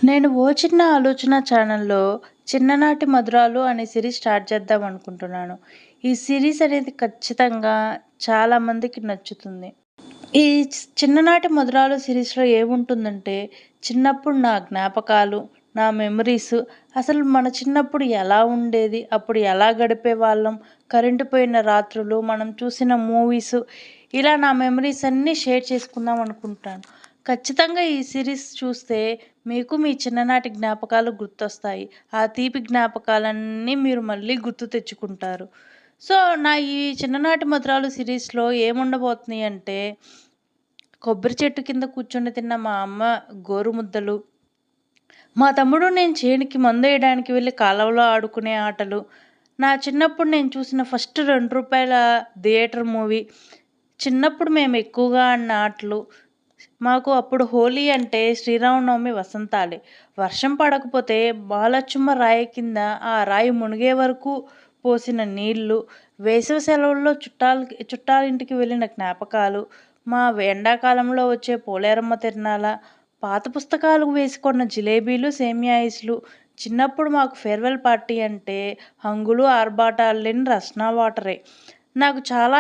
నేను 'ఓ చిన్న ఆలోచన' ఛానల్‌లో 'చిన్ననాటి మధురాలు' అనే సిరీస్ స్టార్ట్ చేద్దాం అనుకుంటున్నాను. ఈ సిరీస్ అనేది ఖచ్చితంగా చాలా మందికి నచ్చుతుంది. ఈ 'చిన్ననాటి మధురాలు' సిరీస్‌లో ఏముంటుందంటే, చిన్నప్పుడు నా జ్ఞాపకాలు, నా మెమరీస్, అసలు మన చిన్నప్పుడు ఎలా ఉండేది, అప్పుడు ఎలా గడిపేవాళ్ళం, కరెంటు పోయిన రాత్రులు, మనం చూసిన మూవీస్, ఇలా నా మెమరీస్ అన్నీ షేర్ చేసుకుందాం అనుకుంటాను. ఖచ్చితంగా ఈ సిరీస్ చూస్తే మీకు మీ చిన్ననాటి జ్ఞాపకాలు గుర్తొస్తాయి. ఆ తీపి జ్ఞాపకాలన్నీ మీరు మళ్ళీ గుర్తు తెచ్చుకుంటారు. సో, నా ఈ 'చిన్ననాటి మధురాలు' సిరీస్‌లో ఏముండబోతున్నాయి అంటే, కొబ్బరి చెట్టు కింద కూర్చొని తిన్న మా అమ్మ గోరుముద్దలు, మా తమ్ముడు నేను చేనుకి మందేయడానికి వెళ్లి కాలవలో ఆడుకునే ఆటలు, నా చిన్నప్పుడు నేను చూసిన ఫస్ట్ రూ. 2 థియేటర్ మూవీ, చిన్నప్పుడు మేము ఎక్కువగా ఆడిన ఆటలు. మాకు అప్పుడు హోలీ అంటే శ్రీరామనవమి వసంతాలే. వర్షం పడకపోతే బాలచ్చుమ్మ రాయి కింద ఆ రాయి మునిగే వరకు పోసిన నీళ్ళు, వేసవి సెలవుల్లో చుట్టాలింటికి వెళ్ళిన జ్ఞాపకాలు, మా ఎండాకాలంలో వచ్చే పోలేరమ్మ తిరణాల, పాత పుస్తకాలు వేసుకున్న జిలేబీలు, సేమియా ఐస్‌లు. చిన్నప్పుడు మాకు ఫేర్‌వెల్ పార్టీ అంటే హంగులు, ఆర్భాటాలు లేని రస్నా వాటరే. నాకు చాలా